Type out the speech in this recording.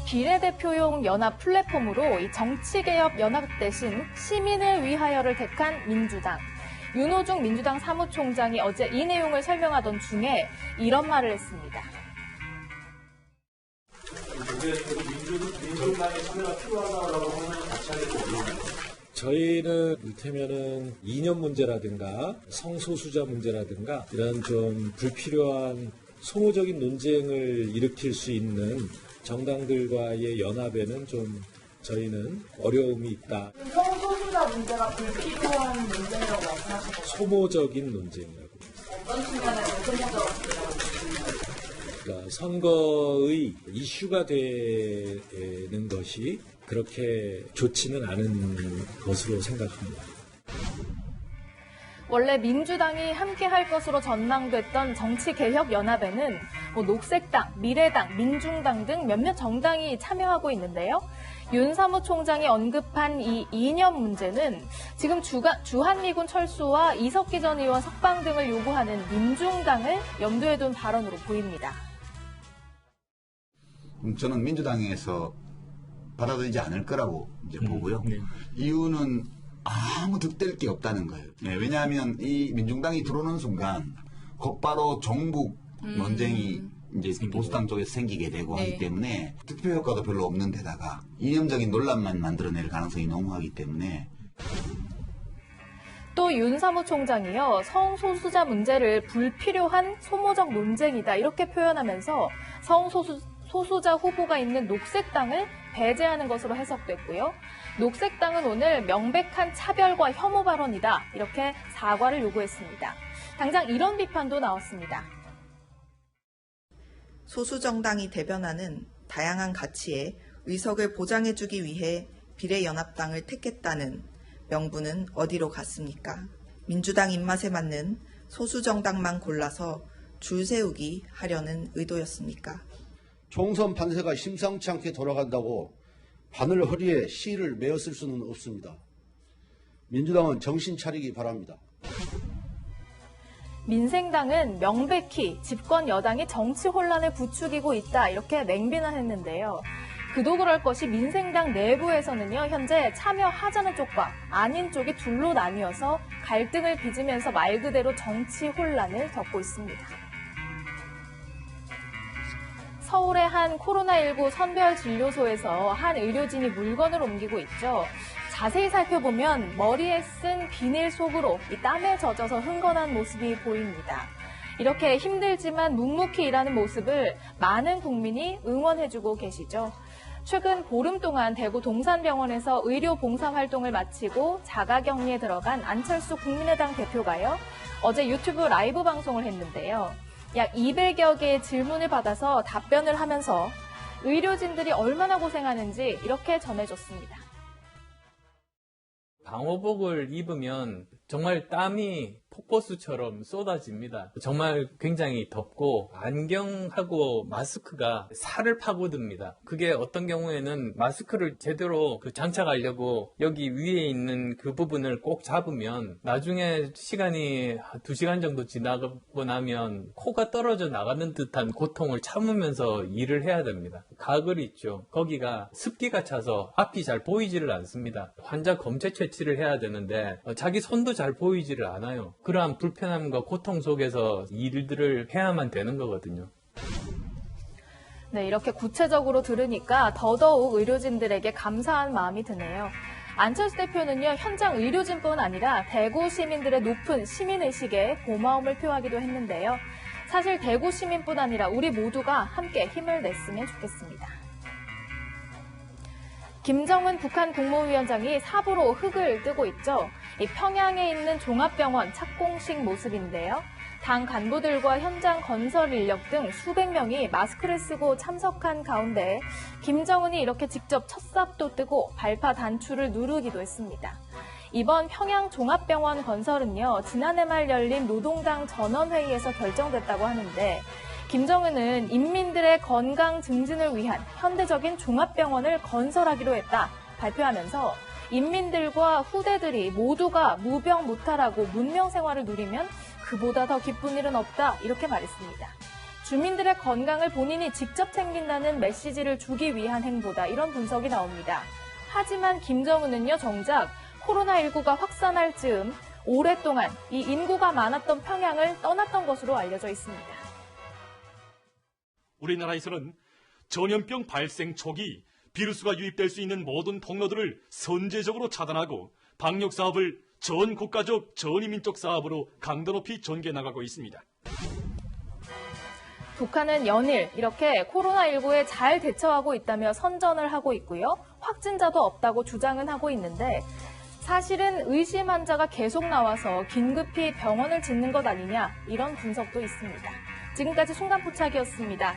비례대표용 연합 플랫폼으로 이 정치개혁 연합 대신 시민을 위하여를 택한 민주당. 윤호중 민주당 사무총장이 어제 이 내용을 설명하던 중에 이런 말을 했습니다. 민주당의 참여가 필요하다고 하는 같이 하게 되면 저희는 이를테면은 이념 문제라든가 성소수자 문제라든가 이런 좀 불필요한 소모적인 논쟁을 일으킬 수 있는 정당들과의 연합에는 좀 저희는 어려움이 있다. 성소수자 문제가 불필요한 문제라고 말씀하신 거예요? 소모적인 논쟁이라고. 어떤 순간에서 소모적이라고? 그러니까 선거의 이슈가 되는 것이 그렇게 좋지는 않은 것으로 생각합니다. 원래 민주당이 함께할 것으로 전망됐던 정치개혁연합에는 녹색당, 미래당, 민중당 등 몇몇 정당이 참여하고 있는데요. 윤 사무총장이 언급한 이 이념 문제는 지금 주한미군 철수와 이석기 전 의원 석방 등을 요구하는 민중당을 염두에 둔 발언으로 보입니다. 저는 민주당에서 받아들이지 않을 거라고 이제 보고요. 이유는 아무 득될 게 없다는 거예요. 네, 왜냐하면 이 민중당이 들어오는 순간 곧바로 종북 논쟁이 이제 보수당 쪽에서 생기게 되고 하기 때문에 득표 효과도 별로 없는 데다가 이념적인 논란만 만들어낼 가능성이 농후하기 때문에. 또 윤 사무총장이요, 성소수자 문제를 불필요한 소모적 논쟁이다 이렇게 표현하면서 성소수자 후보가 있는 녹색당을 배제하는 것으로 해석됐고요. 녹색당은 오늘 명백한 차별과 혐오 발언이다 이렇게 사과를 요구했습니다. 당장 이런 비판도 나왔습니다. 소수정당이 대변하는 다양한 가치에 의석을 보장해주기 위해 비례연합당을 택했다는 명분은 어디로 갔습니까? 민주당 입맛에 맞는 소수정당만 골라서 줄 세우기 하려는 의도였습니까? 총선 판세가 심상치 않게 돌아간다고 바늘 허리에 실을 메었을 수는 없습니다. 민주당은 정신 차리기 바랍니다. 민생당은 명백히 집권 여당이 정치 혼란을 부추기고 있다 이렇게 맹비난했는데요. 그도 그럴 것이 민생당 내부에서는요, 현재 참여하자는 쪽과 아닌 쪽이 둘로 나뉘어서 갈등을 빚으면서 말 그대로 정치 혼란을 겪고 있습니다. 서울의 한 코로나19 선별진료소에서 한 의료진이 물건을 옮기고 있죠. 자세히 살펴보면 머리에 쓴 비닐 속으로 이 땀에 젖어서 흥건한 모습이 보입니다. 이렇게 힘들지만 묵묵히 일하는 모습을 많은 국민이 응원해주고 계시죠. 최근 보름 동안 대구 동산병원에서 의료 봉사 활동을 마치고 자가격리에 들어간 안철수 국민의당 대표가요, 어제 유튜브 라이브 방송을 했는데요. 약 200여 개의 질문을 받아서 답변을 하면서 의료진들이 얼마나 고생하는지 이렇게 전해줬습니다. 방호복을 입으면 정말 땀이 폭포수처럼 쏟아집니다. 정말 굉장히 덥고 안경하고 마스크가 살을 파고듭니다. 그게 어떤 경우에는 마스크를 제대로 장착하려고 여기 위에 있는 그 부분을 꼭 잡으면 나중에 시간이 2시간 정도 지나고 나면 코가 떨어져 나가는 듯한 고통을 참으면서 일을 해야 됩니다. 가글 있죠. 거기가 습기가 차서 앞이 잘 보이지를 않습니다. 환자 검체 채취를 해야 되는데 자기 손도 잘 보이지를 않아요. 그러한 불편함과 고통 속에서 일들을 해야만 되는 거거든요. 네, 이렇게 구체적으로 들으니까 더더욱 의료진들에게 감사한 마음이 드네요. 안철수 대표는요, 현장 의료진뿐 아니라 대구 시민들의 높은 시민의식에 고마움을 표하기도 했는데요. 사실 대구 시민뿐 아니라 우리 모두가 함께 힘을 냈으면 좋겠습니다. 김정은 북한 국무위원장이 삽으로 흙을 뜨고 있죠. 이 평양에 있는 종합병원 착공식 모습인데요. 당 간부들과 현장 건설 인력 등 수백 명이 마스크를 쓰고 참석한 가운데 김정은이 이렇게 직접 첫 삽도 뜨고 발파 단추를 누르기도 했습니다. 이번 평양 종합병원 건설은요, 지난해 말 열린 노동당 전원회의에서 결정됐다고 하는데 김정은은 인민들의 건강 증진을 위한 현대적인 종합병원을 건설하기로 했다 발표하면서 인민들과 후대들이 모두가 무병무탈하고 문명 생활을 누리면 그보다 더 기쁜 일은 없다 이렇게 말했습니다. 주민들의 건강을 본인이 직접 챙긴다는 메시지를 주기 위한 행보다, 이런 분석이 나옵니다. 하지만 김정은은요, 정작 코로나19가 확산할 즈음 오랫동안 이 인구가 많았던 평양을 떠났던 것으로 알려져 있습니다. 우리나라에서는 전염병 발생 초기 비루스가 유입될 수 있는 모든 통로들을 선제적으로 차단하고 방역 사업을 전 국가적 전이민족 사업으로 강도 높이 전개해 나가고 있습니다. 북한은 연일 이렇게 코로나19에 잘 대처하고 있다며 선전을 하고 있고요. 확진자도 없다고 주장은 하고 있는데, 사실은 의심 환자가 계속 나와서 긴급히 병원을 짓는 것 아니냐, 이런 분석도 있습니다. 지금까지 순간포착이었습니다.